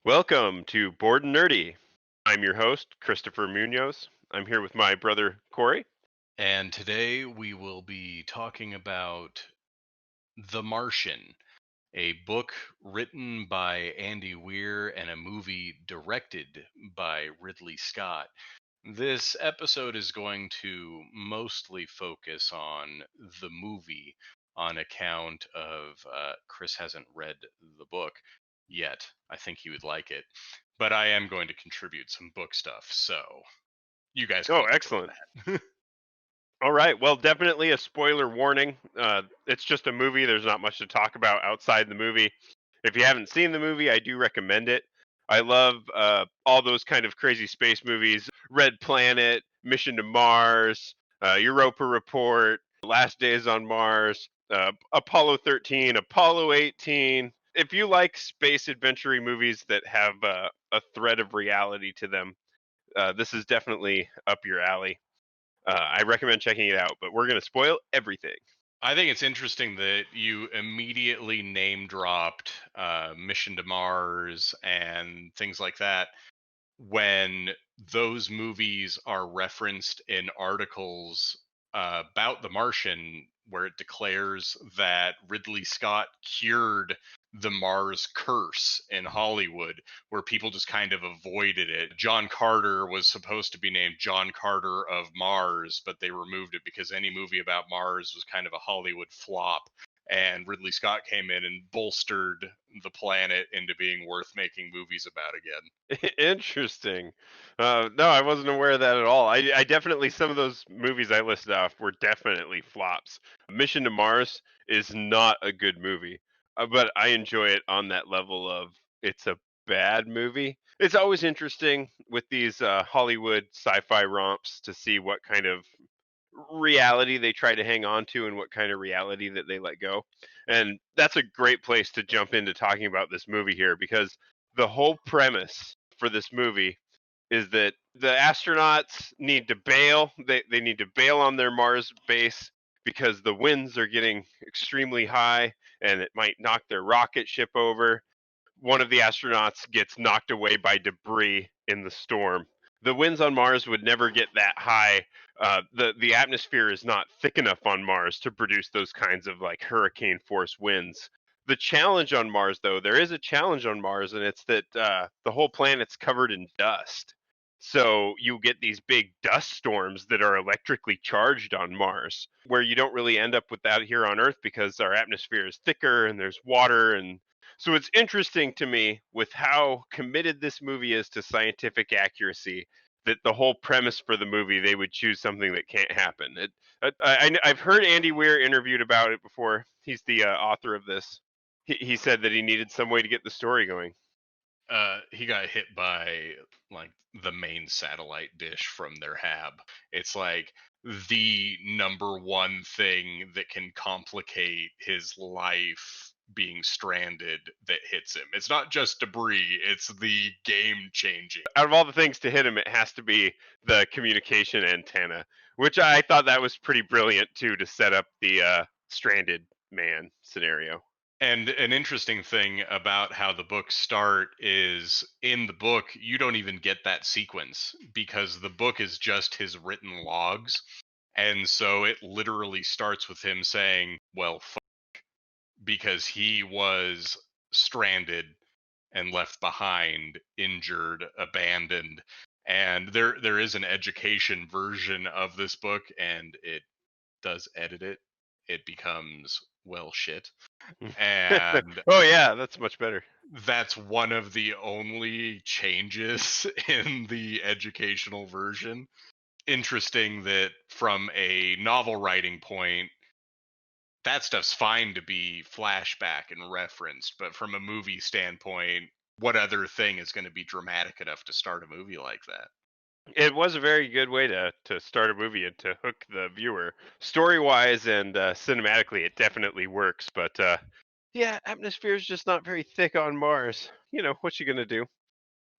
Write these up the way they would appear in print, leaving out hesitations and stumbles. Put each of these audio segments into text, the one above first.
Welcome to Bored and Nerdy. I'm your host, Christopher Munoz. I'm here with my brother, Corey. And today we will be talking about The Martian, a book written by Andy Weir and a movie directed by Ridley Scott. This episode is going to mostly focus on the movie on account of Chris hasn't read the book yet. I think he would like it. But I am going to contribute some book stuff, so you guys can Oh, enjoy excellent. that. All right. Well, definitely a spoiler warning. It's just a movie. There's not much to talk about outside the movie. If you haven't seen the movie, I do recommend it. I love all those kind of crazy space movies: Red Planet, Mission to Mars, Europa Report, Last Days on Mars, Apollo 13, Apollo 18. If you like space adventure movies that have a thread of reality to them, this is definitely up your alley. I recommend checking it out, but we're going to spoil everything. I think it's interesting that you immediately name dropped Mission to Mars and things like that when those movies are referenced in articles about The Martian, where it declares that Ridley Scott cured the Mars curse in Hollywood, where people just kind of avoided it. John Carter was supposed to be named John Carter of Mars, but they removed it because any movie about Mars was kind of a Hollywood flop. And Ridley Scott came in and bolstered the planet into being worth making movies about again. Interesting. No, I wasn't aware of that at all. I definitely, some of those movies I listed off were definitely flops. Mission to Mars is not a good movie, but I enjoy it on that level of it's a bad movie. It's always interesting with these Hollywood sci-fi romps to see what kind of reality they try to hang on to and what kind of reality that they let go. And that's a great place to jump into talking about this movie here, because the whole premise for this movie is that the astronauts need to bail. They need to bail on their Mars base because the winds are getting extremely high and it might knock their rocket ship over. One of the astronauts gets knocked away by debris in the storm. The winds on Mars would never get that high. The atmosphere is not thick enough on Mars to produce those kinds of like hurricane force winds. The challenge on Mars, though, there is a challenge on Mars, and it's that the whole planet's covered in dust. So you get these big dust storms that are electrically charged on Mars, where you don't really end up with that here on Earth because our atmosphere is thicker and there's water. And so it's interesting to me with how committed this movie is to scientific accuracy that the whole premise for the movie, they would choose something that can't happen. I've heard Andy Weir interviewed about it before. He's the author of this. He said that he needed some way to get the story going. He got hit by like the main satellite dish from their hab. It's like the number one thing that can complicate his life being stranded that hits him. It's not just debris, it's the game changing. Out of all the things to hit him, it has to be the communication antenna, which I thought that was pretty brilliant too to set up the stranded man scenario. And an interesting thing about how the books start is in the book, you don't even get that sequence because the book is just his written logs. And so it literally starts with him saying, well, because he was stranded and left behind, injured, abandoned. And there is an education version of this book, and it does edit it. It becomes well shit. And Oh yeah, that's much better. that's one of the only changes in the educational version. Interesting that from a novel writing point, that stuff's fine to be flashback and referenced, but from a movie standpoint, what other thing is going to be dramatic enough to start a movie like that? It was a very good way to start a movie and to hook the viewer. Story wise and cinematically, it definitely works. But yeah, atmosphere is just not very thick on Mars. You know what you gonna do?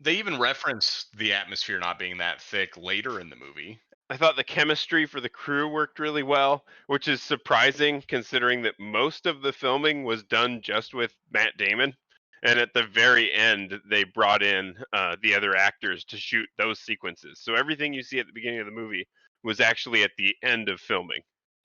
They even reference the atmosphere not being that thick later in the movie. I thought the chemistry for the crew worked really well, which is surprising considering that most of the filming was done just with Matt Damon. And at the very end, they brought in the other actors to shoot those sequences. So everything you see at the beginning of the movie was actually at the end of filming.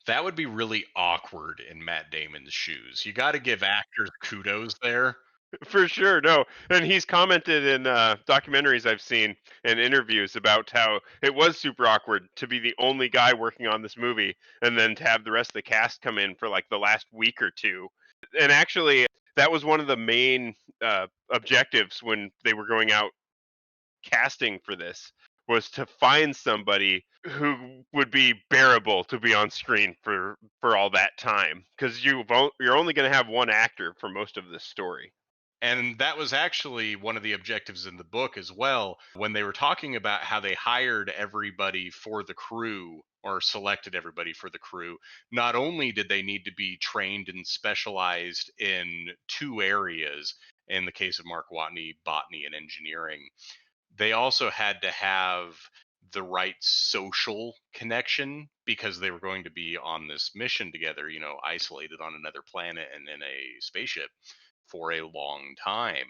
That would be really awkward in Matt Damon's shoes. You got to give actors kudos there. For sure, no. And he's commented in documentaries I've seen and interviews about how it was super awkward to be the only guy working on this movie and then to have the rest of the cast come in for like the last week or two. And actually, that was one of the main objectives when they were going out casting for this was to find somebody who would be bearable to be on screen for all that time because you're only going to have one actor for most of this story. And that was actually one of the objectives in the book as well. When they were talking about how they hired everybody for the crew or selected everybody for the crew, not only did they need to be trained and specialized in two areas, in the case of Mark Watney, botany and engineering, they also had to have the right social connection because they were going to be on this mission together, isolated on another planet and in a spaceship for a long time.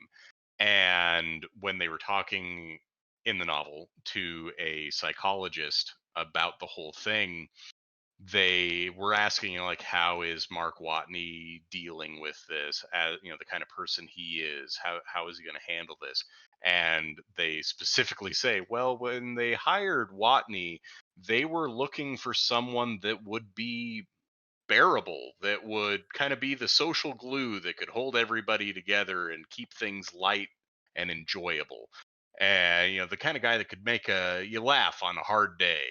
And when they were talking in the novel to a psychologist about the whole thing, they were asking, like, how is Mark Watney dealing with this? As the kind of person he is, how is he going to handle this? And they specifically say, well, when they hired Watney, they were looking for someone that would be bearable, that would kind of be the social glue that could hold everybody together and keep things light and enjoyable. And the kind of guy that could make you laugh on a hard day.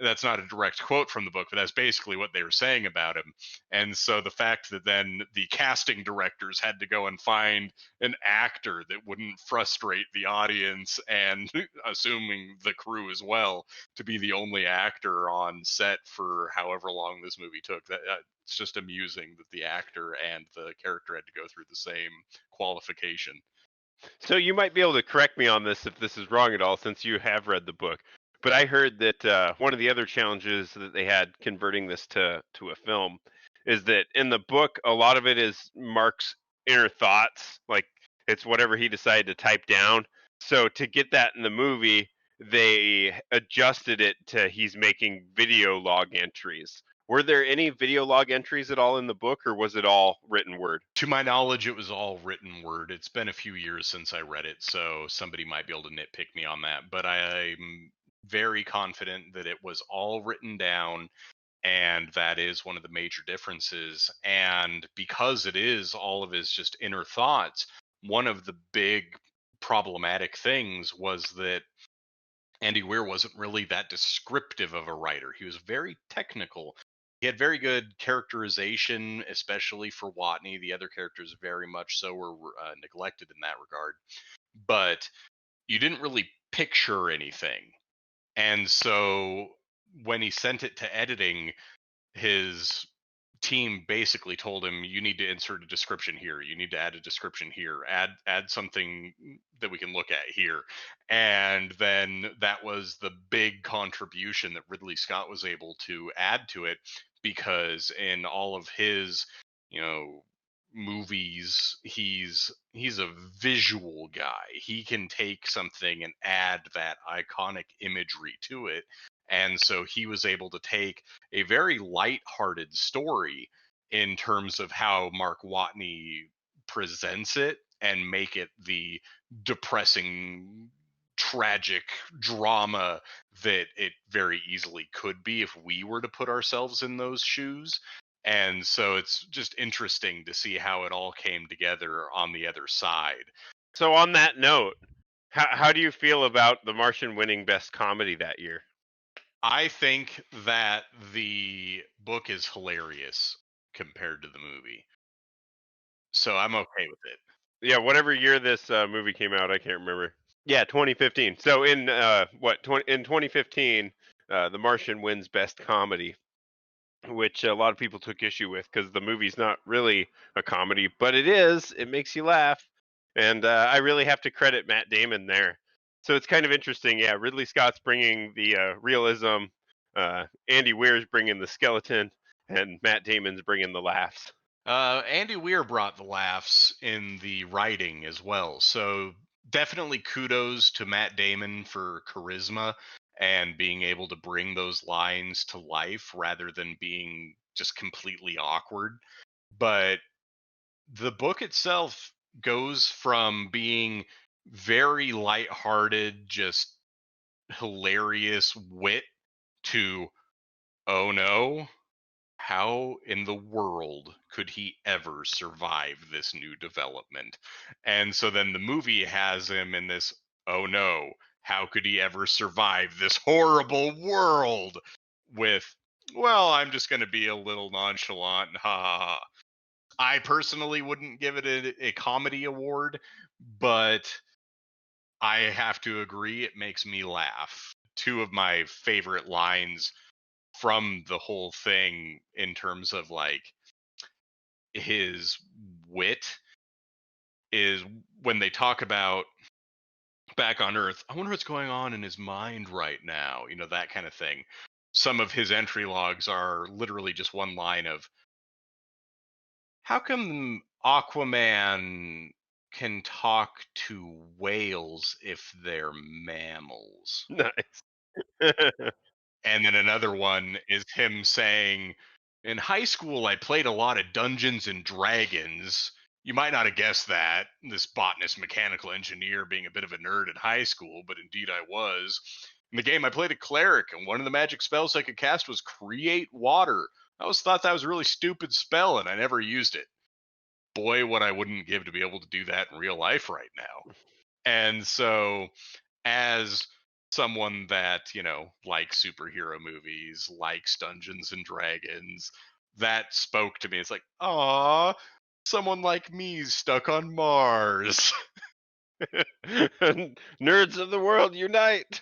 That's not a direct quote from the book, but that's basically what they were saying about him. And so the fact that then the casting directors had to go and find an actor that wouldn't frustrate the audience and assuming the crew as well to be the only actor on set for however long this movie took, it's just amusing that the actor and the character had to go through the same qualification. So you might be able to correct me on this if this is wrong at all, since you have read the book. But I heard that one of the other challenges that they had converting this to a film is that in the book, a lot of it is Mark's inner thoughts, like it's whatever he decided to type down. So to get that in the movie, they adjusted it to he's making video log entries. Were there any video log entries at all in the book, or was it all written word? To my knowledge, it was all written word. It's been a few years since I read it, so somebody might be able to nitpick me on that. But I'm very confident that it was all written down, and that is one of the major differences. And because it is all of his just inner thoughts, one of the big problematic things was that Andy Weir wasn't really that descriptive of a writer. He was very technical. He had very good characterization, especially for Watney. The other characters very much so were neglected in that regard. But you didn't really picture anything. And so when he sent it to editing, his team basically told him, you need to insert a description here, you need to add a description here, add something that we can look at here. And then that was the big contribution that Ridley Scott was able to add to it, because in all of his movies, he's a visual guy. He can take something and add that iconic imagery to it. And so he was able to take a very light-hearted story in terms of how Mark Watney presents it and make it the depressing, tragic drama that it very easily could be if we were to put ourselves in those shoes. And so it's just interesting to see how it all came together on the other side. So on that note, how do you feel about The Martian winning Best Comedy that year? I think that the book is hilarious compared to the movie. So I'm okay with it. Yeah, whatever year this movie came out, I can't remember. Yeah, 2015. So in in 2015, The Martian wins Best Comedy, which a lot of people took issue with because the movie's not really a comedy, but it is. It makes you laugh, and I really have to credit Matt Damon there. So it's kind of interesting. Yeah, Ridley Scott's bringing the realism, Andy Weir's bringing the skeleton, and Matt Damon's bringing the laughs. Andy Weir brought the laughs in the writing as well. So definitely kudos to Matt Damon for charisma and being able to bring those lines to life rather than being just completely awkward. But the book itself goes from being very lighthearted, just hilarious wit to, oh no, how in the world could he ever survive this new development? And so then the movie has him in this, oh no, how could he ever survive this horrible world? With, well, I'm just going to be a little nonchalant and ha ha ha. I personally wouldn't give it a comedy award, but I have to agree it makes me laugh. Two of my favorite lines from the whole thing in terms of like his wit is when they talk about back on Earth. I wonder what's going on in his mind right now, that kind of thing. Some of his entry logs are literally just one line of, how come Aquaman can talk to whales if they're mammals? Nice. And then another one is him saying, in high school, I played a lot of Dungeons and Dragons. You might not have guessed that, this botanist mechanical engineer being a bit of a nerd in high school, but indeed I was. In the game, I played a cleric, and one of the magic spells I could cast was create water. I always thought that was a really stupid spell, and I never used it. Boy, what I wouldn't give to be able to do that in real life right now. And so as someone that, likes superhero movies, likes Dungeons and Dragons, that spoke to me. It's like, "Aw, someone like me's stuck on Mars." Nerds of the world unite.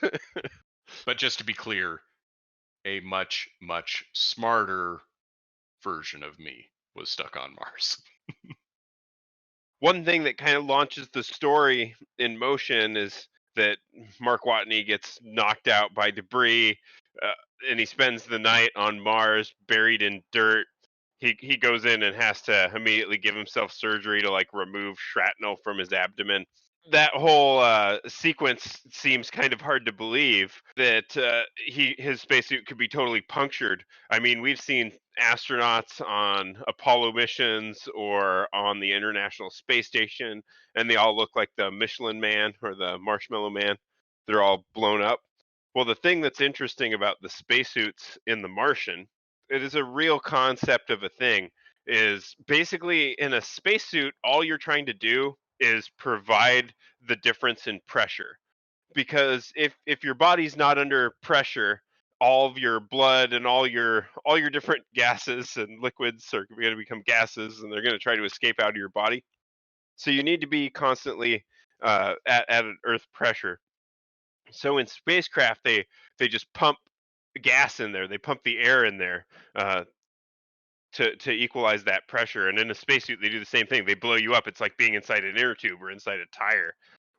But just to be clear, a much, much smarter version of me was stuck on Mars. One thing that kind of launches the story in motion is that Mark Watney gets knocked out by debris, uh, and he spends the night on Mars, buried in dirt. He goes in and has to immediately give himself surgery to like remove shrapnel from his abdomen. That whole sequence seems kind of hard to believe that his spacesuit could be totally punctured. I mean, we've seen astronauts on Apollo missions or on the International Space Station, and they all look like the Michelin Man or the Marshmallow Man. They're all blown up. Well, the thing that's interesting about the spacesuits in The Martian, it is a real concept of a thing. Is basically in a spacesuit, all you're trying to do is provide the difference in pressure, because if your body's not under pressure, all of your blood and all your different gases and liquids are going to become gases, and they're going to try to escape out of your body. So you need to be constantly at an earth pressure. So in spacecraft, they just pump gas in there, they pump the air in there, uh, to equalize that pressure. And in a spacesuit, they do the same thing. They blow you up. It's like being inside an air tube or inside a tire.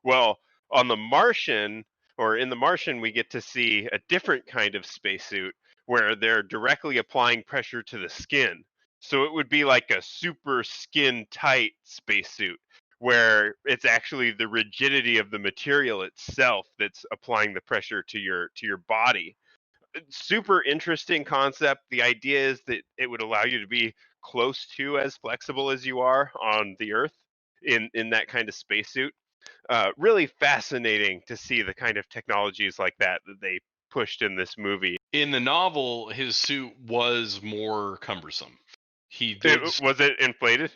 Well, on the Martian, or in the Martian, we get to see a different kind of spacesuit where they're directly applying pressure to the skin. So it would be like a super skin tight spacesuit where it's actually the rigidity of the material itself that's applying the pressure to your body. Super interesting concept. The idea is that it would allow you to be close to as flexible as you are on the Earth in that kind of spacesuit. Really fascinating to see the kind of technologies like that that they pushed in this movie. In the novel, his suit was more cumbersome. He did. Was it inflated?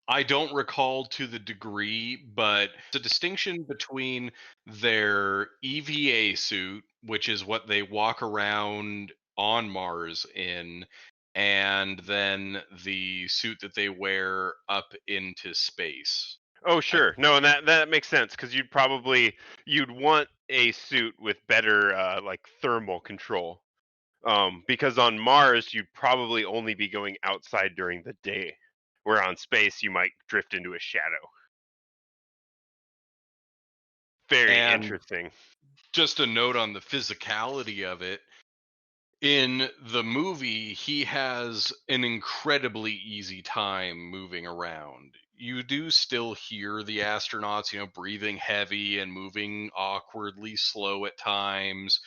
I don't recall to the degree, but the distinction between their EVA suit, which is what they walk around on Mars in, and then the suit that they wear up into space. Oh, I, sure. No, and that makes sense because you'd want a suit with better like thermal control. Because on Mars, you'd probably only be going outside during the day, where on space you might drift into a shadow. Very and interesting. just a note on the physicality of it, In the movie, he has an incredibly easy time moving around. You do still hear the astronauts, breathing heavy and moving awkwardly slow at times.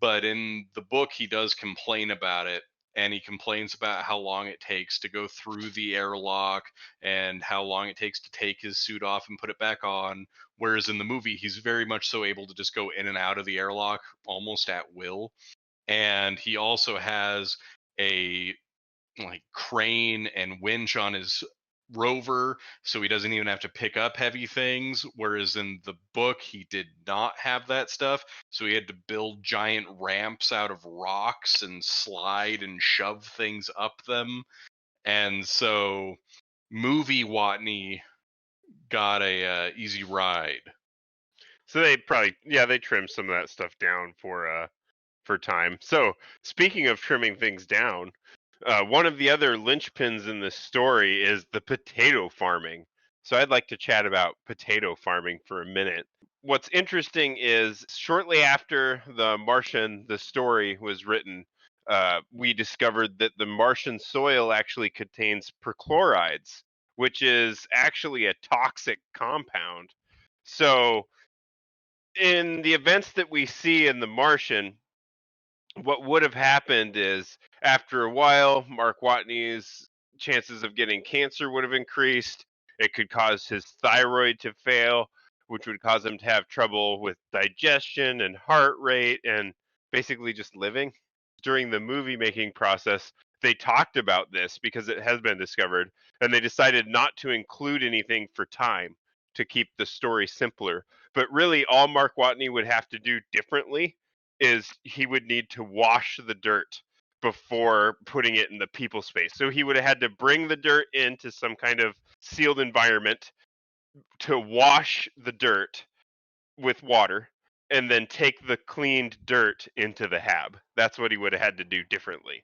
But in the book, he does complain about it. And he complains about how long it takes to go through the airlock and how long it takes to take his suit off and put it back on. Whereas in the movie, he's very much so able to just go in and out of the airlock almost at will. And he also has a like crane and winch on his rover, so he doesn't even have to pick up heavy things, whereas in the book he did not have that stuff, so he had to build giant ramps out of rocks and slide and shove things up them. And so movie Watney got a easy ride. So they probably, yeah, they trimmed some of that stuff down for time. So speaking of trimming things down, one of the other linchpins in this story is the potato farming. So I'd like to chat about potato farming for a minute. What's interesting is shortly after the Martian, the story was written, we discovered that the Martian soil actually contains perchlorides, which is actually a toxic compound. So in the events that we see in the Martian, what would have happened is after a while, Mark Watney's chances of getting cancer would have increased. It could cause his thyroid to fail, which would cause him to have trouble with digestion and heart rate and basically just living. During the movie making process, they talked about this because it has been discovered, and they decided not to include anything for time to keep the story simpler. But really, all Mark Watney would have to do differently is he would need to wash the dirt before putting it in the people space. So he would have had to bring the dirt into some kind of sealed environment to wash the dirt with water and then take the cleaned dirt into the hab. That's what he would have had to do differently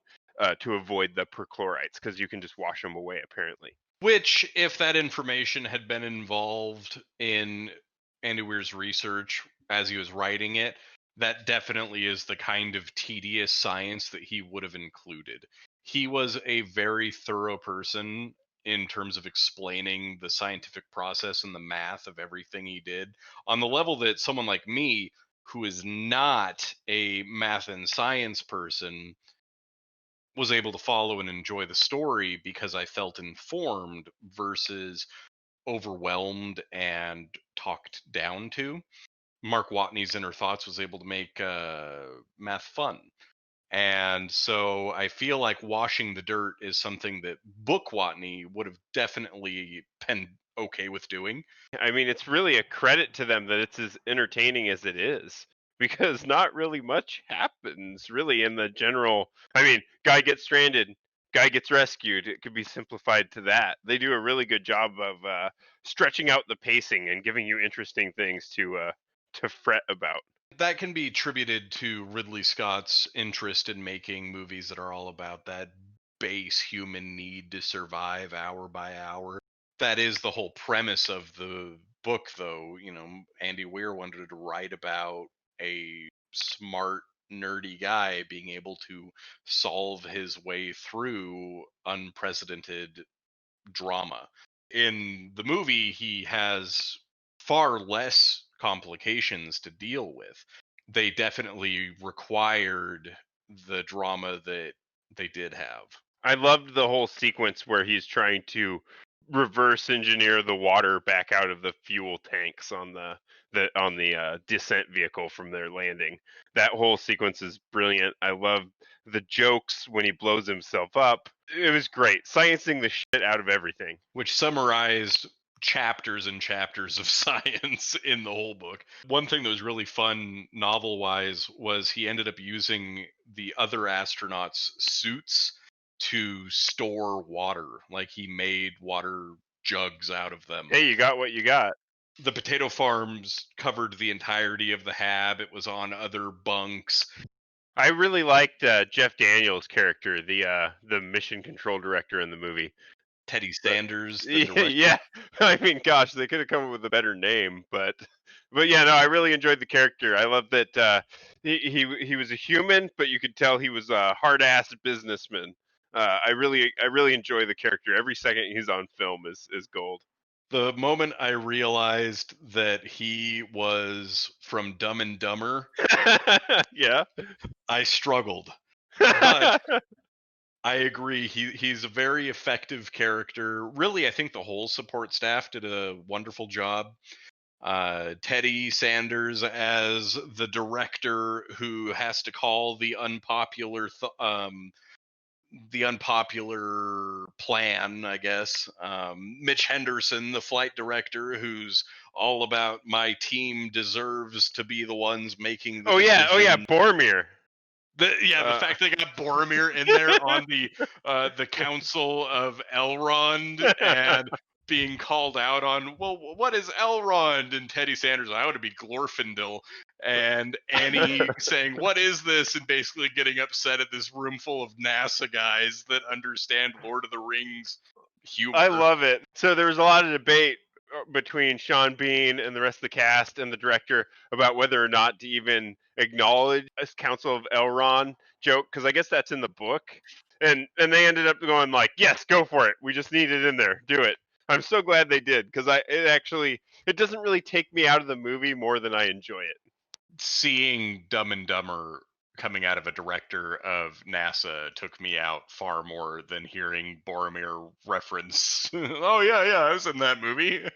to avoid the perchlorites because you can just wash them away apparently. Which, if that information had been involved in Andy Weir's research as he was writing it, that definitely is the kind of tedious science that he would have included. He was a very thorough person in terms of explaining the scientific process and the math of everything he did on the level that someone like me, who is not a math and science person, was able to follow and enjoy the story because I felt informed versus overwhelmed and talked down to. Mark Watney's Inner Thoughts was able to make math fun. And so I feel like washing the dirt is something that Book Watney would have definitely been okay with doing. I mean, it's really a credit to them that it's as entertaining as it is because not really much happens really in the general. I mean, guy gets stranded, guy gets rescued. It could be simplified to that. They do a really good job of stretching out the pacing and giving you interesting things to fret about. That can be attributed to Ridley Scott's interest in making movies that are all about that base human need to survive hour by hour. That is the whole premise of the book, though. Andy Weir wanted to write about a smart, nerdy guy being able to solve his way through unprecedented drama. In the movie, he has far less complications to deal with. They definitely required the drama that they did have. I loved the whole sequence where he's trying to reverse engineer the water back out of the fuel tanks on the descent vehicle from their landing. That whole sequence is brilliant. I love the jokes when he blows himself up. It was great. Sciencing the shit out of everything. Which summarized chapters and chapters of science in the whole book. One thing that was really fun novel wise was he ended up using the other astronauts' suits to store water. Like he made water jugs out of them. Hey, you got what you got. The potato farms covered the entirety of the hab. It was on other bunks. I really liked Jeff Daniels' character, the mission control director in the movie. Teddy Sanders, the director. Yeah, I mean, gosh, they could have come up with a better name, but But yeah, no, I really enjoyed the character. I love that he was a human, but you could tell he was a hard ass businessman. I really enjoy the character. Every second he's on film is gold. The moment I realized that he was from Dumb and Dumber, Yeah. I struggled. But I agree. He's a very effective character. Really, I think the whole support staff did a wonderful job. Teddy Sanders as the director who has to call the unpopular plan, I guess. Mitch Henderson, the flight director, who's all about my team deserves to be the ones making the Oh yeah, decision. Boromir. The Uh, fact they got Boromir in there on the Council of Elrond and being called out on, well, what is Elrond? And Teddy Sanders, I want to be Glorfindel, and Annie saying, what is this? And basically getting upset at this room full of NASA guys that understand Lord of the Rings I humor. love it. So there was a lot of debate between Sean Bean and the rest of the cast and the director about whether or not to even acknowledge this Council of Elrond joke, because I guess that's in the book, and they ended up going like, yes, go for it. We just need it in there. Do it. I'm so glad they did, because it doesn't really take me out of the movie more than I enjoy it. Seeing Dumb and Dumber coming out of a director of NASA took me out far more than hearing Boromir reference. Oh yeah, I was in that movie.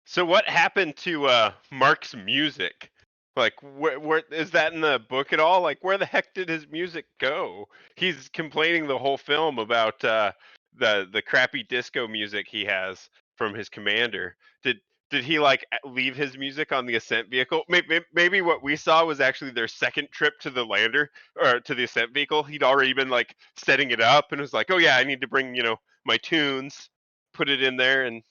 So what happened to Mark's music? Like, where is that in the book at all? Like, where the heck did his music go? He's complaining the whole film about the crappy disco music he has from his commander. Did he like leave his music on the ascent vehicle? Maybe what we saw was actually their second trip to the lander or to the ascent vehicle. He'd already been like setting it up and was like, oh yeah, I need to bring my tunes, put it in there, and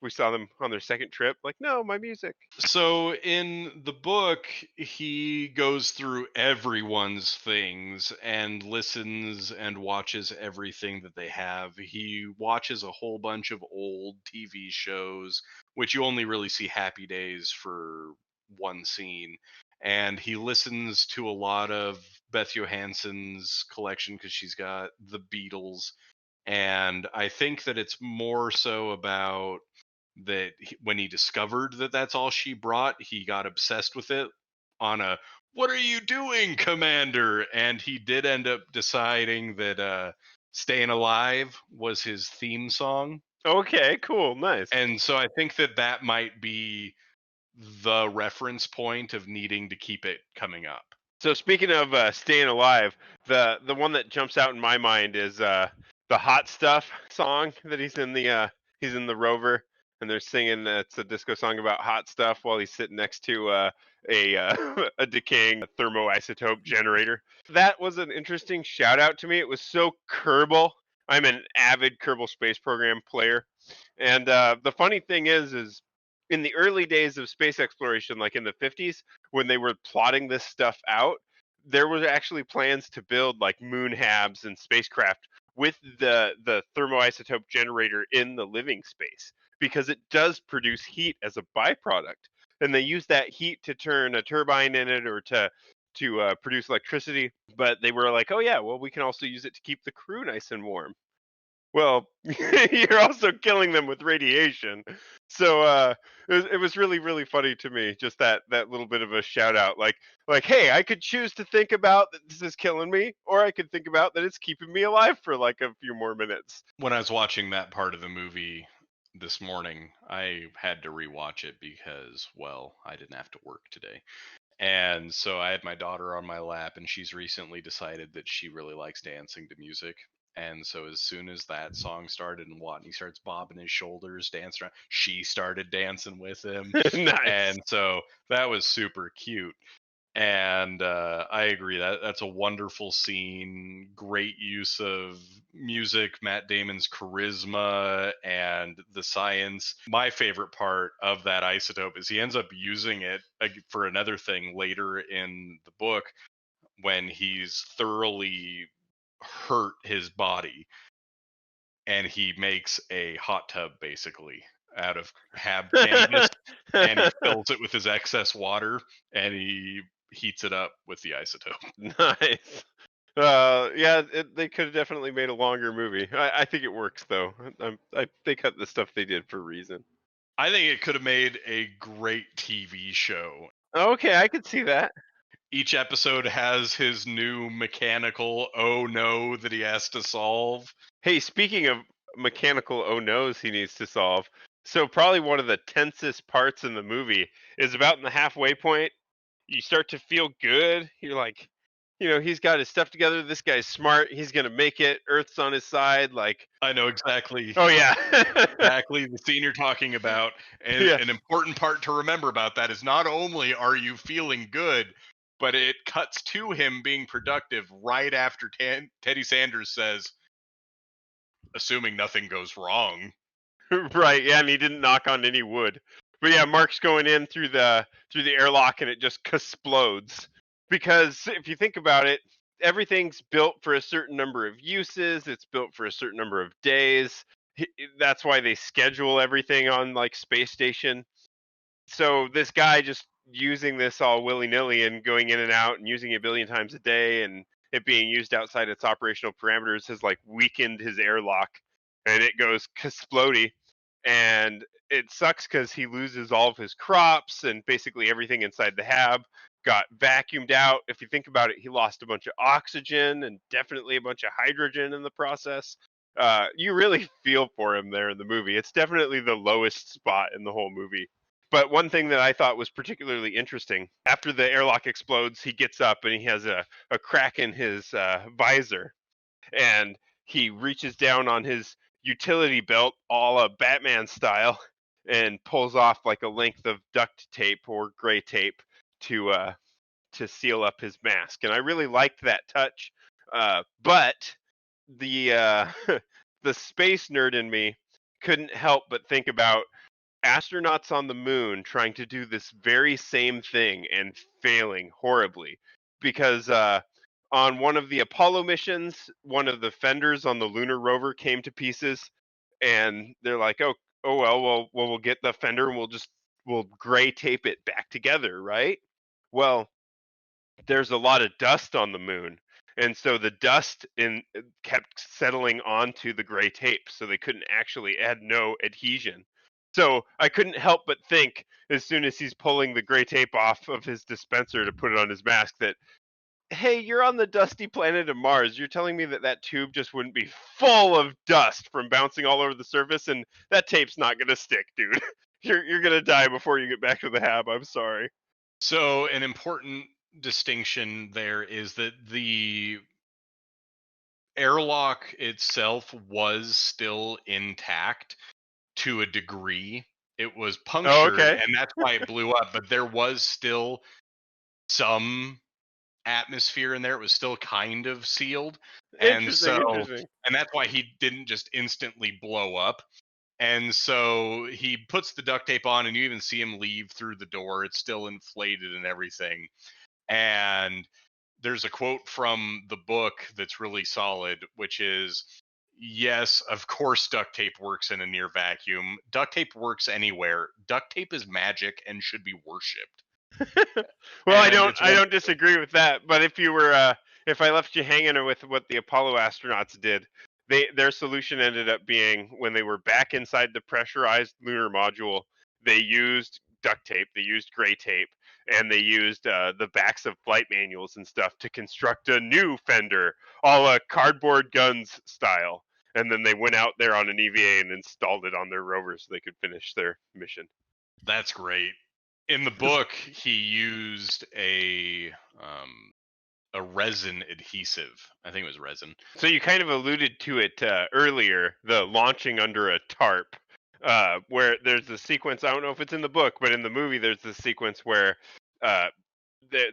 we saw them on their second trip. Like, no, my music. So in the book, he goes through everyone's things and listens and watches everything that they have. He watches a whole bunch of old TV shows, which you only really see Happy Days for one scene. And he listens to a lot of Beth Johansson's collection because she's got the Beatles. And I think that it's more so about that when he discovered that that's all she brought, he got obsessed with it on a "What are you doing, Commander?" And he did end up deciding that "Staying Alive" was his theme song, Okay, cool, nice. and so I think that that might be the reference point of needing to keep it coming up. So speaking of staying alive, the one that jumps out in my mind is the "Hot Stuff" song that he's in the rover, and they're singing. It's a disco song about hot stuff while he's sitting next to a a decaying thermoisotope generator. That was an interesting shout out to me. It was so Kerbal. I'm an avid Kerbal Space Program player, and the funny thing is in the early days of space exploration, like in the 50s, when they were plotting this stuff out, there was actually plans to build like moon habs and spacecraft with the thermoisotope generator in the living space, because it does produce heat as a byproduct, and they use that heat to turn a turbine in it or to produce electricity. But they were like, oh yeah, well, we can also use it to keep the crew nice and warm. Well, you're also killing them with radiation. So it was really really funny to me, just that little bit of a shout out, like hey, I could choose to think about that this is killing me, or I could think about that it's keeping me alive for like a few more minutes. When I was watching that part of the movie this morning, I had to rewatch it because, well, I didn't have to work today. And so I had my daughter on my lap, and she's recently decided that she really likes dancing to music. And so as soon as that song started and Watney starts bobbing his shoulders, dancing around, she started dancing with him. Nice. And so that was super cute. And I agree that that's a wonderful scene. Great use of music, Matt Damon's charisma, and the science. My favorite part of that isotope is he ends up using it for another thing later in the book when he's thoroughly hurt his body, and he makes a hot tub basically out of hab canvas, and he fills it with his excess water, and he heats it up with the isotope. Nice. Yeah, they could have definitely made a longer movie. I think it works though. They cut the stuff they did for a reason. I think it could have made a great TV show. Okay, I could see that. Each episode has his new mechanical oh no that he has to solve. Hey, speaking of mechanical oh no's he needs to solve, so probably one of the tensest parts in the movie is about in the halfway point. You start to feel good. You're like, he's got his stuff together. This guy's smart. He's gonna make it. Earth's on his side. Like, I know exactly oh yeah, exactly the scene you're talking about. And yeah, an important part to remember about that is not only are you feeling good, but it cuts to him being productive right after Teddy Sanders says, assuming nothing goes wrong. right. Yeah, and he didn't knock on any wood. But yeah, Mark's going in through the airlock, and it just explodes. Because if you think about it, everything's built for a certain number of uses. It's built for a certain number of days. That's why they schedule everything on like space station. So this guy just using this all willy nilly and going in and out and using it a billion times a day and it being used outside its operational parameters has like weakened his airlock, and it goes kasplody. And it sucks because he loses all of his crops and basically everything inside the hab got vacuumed out. If you think about it, he lost a bunch of oxygen and definitely a bunch of hydrogen in the process. You really feel for him there in the movie. It's definitely the lowest spot in the whole movie. But one thing that I thought was particularly interesting, after the airlock explodes, he gets up and he has a crack in his visor. And he reaches down on his utility belt, all a Batman style, and pulls off like a length of duct tape or gray tape to seal up his mask. And I really liked that touch. But the the space nerd in me couldn't help but think about astronauts on the moon trying to do this very same thing and failing horribly because on one of the Apollo missions, one of the fenders on the lunar rover came to pieces, and they're like, "Oh well, we'll get the fender and we'll gray tape it back together, right?" Well, there's a lot of dust on the moon, and so the dust in kept settling onto the gray tape, so they couldn't actually add no adhesion. So I couldn't help but think, as soon as he's pulling the gray tape off of his dispenser to put it on his mask, that, hey, you're on the dusty planet of Mars. You're telling me that that tube just wouldn't be full of dust from bouncing all over the surface, and that tape's not gonna stick, dude. You're gonna die before you get back to the hab. I'm sorry. So, an important distinction there is that the airlock itself was still intact to a degree. It was Oh, punctured, okay. and that's why it blew up, but there was still some atmosphere in there. It was still kind of sealed. And Interesting, so, interesting. and that's why he didn't just instantly blow up. And so he puts the duct tape on, and you even see him leave through the door. It's still inflated and everything. And there's a quote from the book that's really solid, which is, yes, of course, duct tape works in a near vacuum. Duct tape works anywhere. Duct tape is magic and should be worshipped. Well, I And don't it's I one. don't disagree with that. But if I left you hanging with what the Apollo astronauts did, their solution ended up being when they were back inside the pressurized lunar module, they used duct tape, they used gray tape, and they used the backs of flight manuals and stuff to construct a new fender, all a cardboard guns style. And then they went out there on an EVA and installed it on their rover so they could finish their mission. That's great. In the book, he used a resin adhesive. I think it was resin. So you kind of alluded to it earlier, the launching under a tarp, where there's the sequence. I don't know if it's in the book, but in the movie, there's the sequence where uh,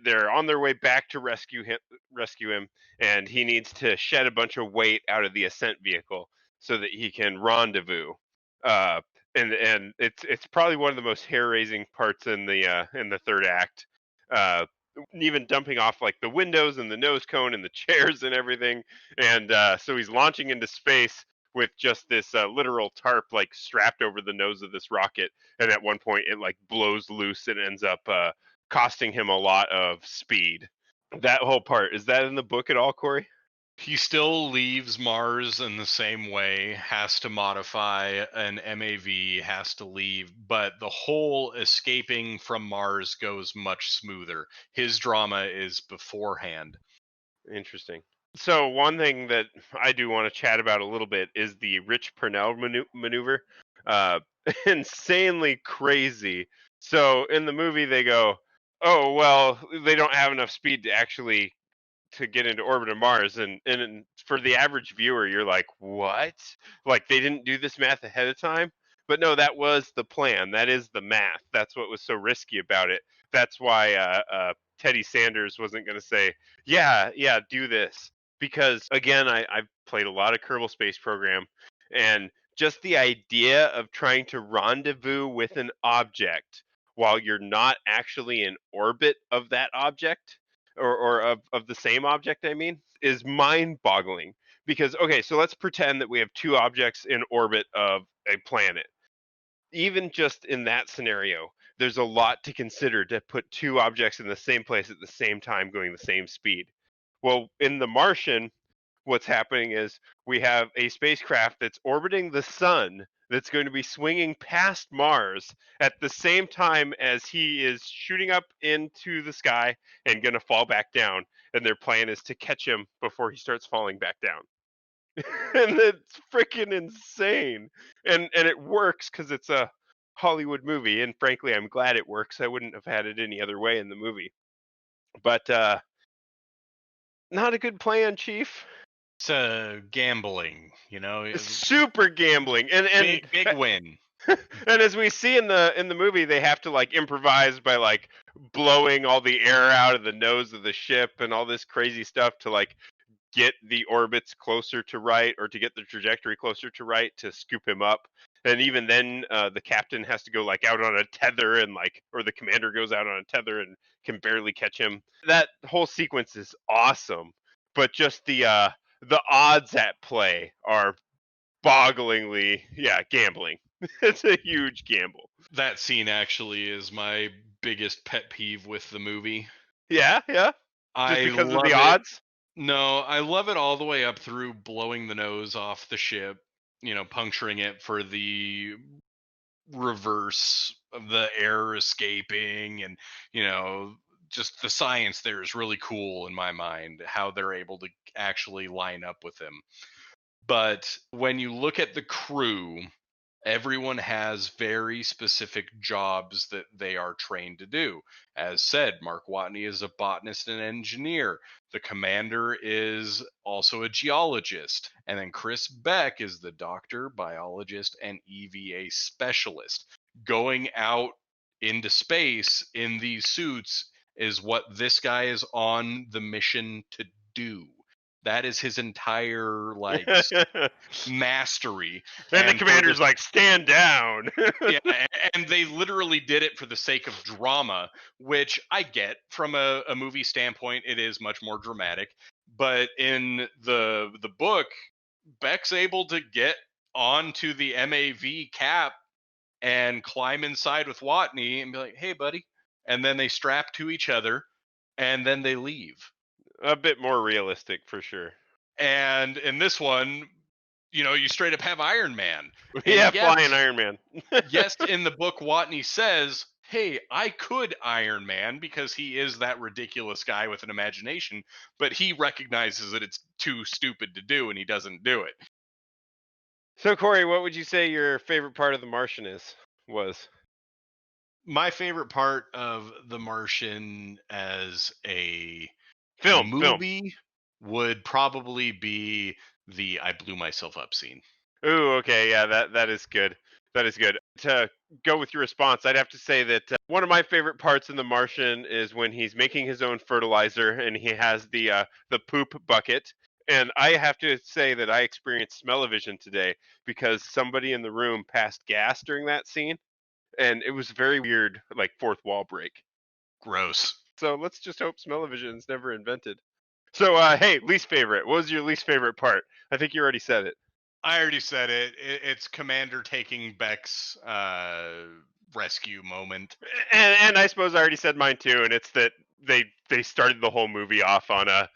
they're on their way back to rescue him, and he needs to shed a bunch of weight out of the ascent vehicle so that he can rendezvous. Uh, and it's probably one of the most hair raising parts in the third act. Uh, Even dumping off like the windows and the nose cone and the chairs and everything. And so he's launching into space with just this literal tarp like strapped over the nose of this rocket, and at one point it like blows loose and ends up costing him a lot of speed. That whole part, is that in the book at all, Corey? He still leaves Mars in the same way, has to modify an MAV, has to leave, but the whole escaping from Mars goes much smoother. His drama is beforehand. Interesting. So one thing that I do want to chat about a little bit is the Rich Purnell maneuver. Uh, insanely crazy. So in the movie they go, "Oh well, they don't have enough speed to actually to get into orbit of Mars," and for the average viewer, you're like, "What? Like they didn't do this math ahead of time?" But no, that was the plan. That is the math. That's what was so risky about it. That's why Teddy Sanders wasn't going to say, "Yeah, yeah, do this," because again, I've played a lot of Kerbal Space Program, and just the idea of trying to rendezvous with an object while you're not actually in orbit of that object or of the same object, I mean, is mind boggling. Because, okay, so let's pretend that we have two objects in orbit of a planet. Even just in that scenario, there's a lot to consider to put two objects in the same place at the same time going the same speed. Well, in The Martian, what's happening is we have a spacecraft that's orbiting the sun that's going to be swinging past Mars at the same time as he is shooting up into the sky and going to fall back down. And their plan is to catch him before he starts falling back down. And it's freaking insane. And it works because it's a Hollywood movie. And frankly, I'm glad it works. I wouldn't have had it any other way in the movie. But not a good plan, Chief. It's gambling, Super gambling, and big win. and as we see in the movie, they have to like improvise by like blowing all the air out of the nose of the ship and all this crazy stuff to like get the orbits closer to right or to get the trajectory closer to right to scoop him up. And even then, the captain has to go like out on a tether and like, or the commander goes out on a tether and can barely catch him. That whole sequence is awesome, but just the odds at play are bogglingly, yeah, gambling. It's a huge gamble. That scene actually is my biggest pet peeve with the movie. Yeah, yeah. Just I because of the love it. odds. No, I love it all the way up through blowing the nose off the ship, puncturing it for the reverse of the air escaping, and just the science there is really cool in my mind, how they're able to actually line up with him. But when you look at the crew, everyone has very specific jobs that they are trained to do. As said, Mark Watney is a botanist and engineer. The commander is also a geologist. And then Chris Beck is the doctor, biologist, and EVA specialist. Going out into space in these suits is what this guy is on the mission to do. That is his entire mastery. And the commander's like, stand down. Yeah, and they literally did it for the sake of drama, which I get from a movie standpoint. It is much more dramatic, but in the book, Beck's able to get onto the MAV cap and climb inside with Watney and be like, "Hey, buddy," and then they strap to each other, and then they leave. A bit more realistic for sure. And in this one, you straight up have Iron Man. Yeah, flying Iron Man. Yes, in the book, Watney says, "Hey, I could Iron Man," because he is that ridiculous guy with an imagination, but he recognizes that it's too stupid to do, and he doesn't do it. So, Corey, what would you say your favorite part of The Martian was? My favorite part of The Martian as a Film. movie would probably be the "I blew myself up" scene. Ooh, okay, yeah, that is good. That is good. To go with your response, I'd have to say that one of my favorite parts in The Martian is when he's making his own fertilizer and he has the poop bucket. And I have to say that I experienced smell-o-vision today because somebody in the room passed gas during that scene, and it was very weird, like fourth wall break. Gross. So let's just hope smell-o-vision is never invented. So, hey, least favorite. What was your least favorite part? I think you already said it. I already said it. It's Commander taking Beck's rescue moment. And I suppose I already said mine too, and it's that they started the whole movie off on a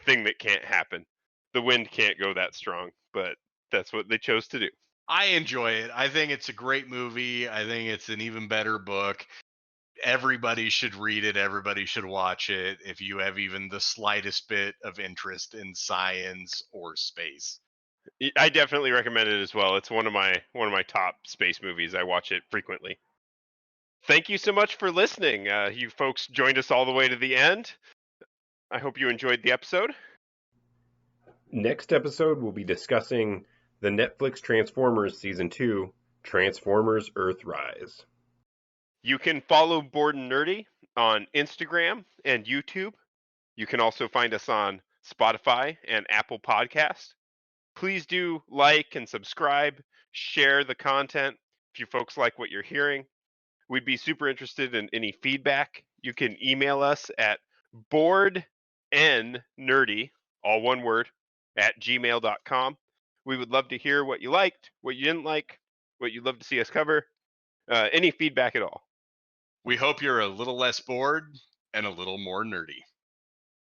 thing that can't happen. The wind can't go that strong, but that's what they chose to do. I enjoy it. I think it's a great movie. I think it's an even better book. Everybody should read it. Everybody should watch it if you have even the slightest bit of interest in science or space. I definitely recommend it as well. It's one of my top space movies. I watch it frequently. Thank you so much for listening. You folks joined us all the way to the end. I hope you enjoyed the episode. Next episode, we'll be discussing the Netflix Transformers Season 2, Transformers Earthrise. You can follow Bored and Nerdy on Instagram and YouTube. You can also find us on Spotify and Apple Podcasts. Please do like and subscribe, share the content if you folks like what you're hearing. We'd be super interested in any feedback. You can email us at boredandnerdy, all one word, at gmail.com. We would love to hear what you liked, what you didn't like, what you'd love to see us cover, any feedback at all. We hope you're a little less bored and a little more nerdy.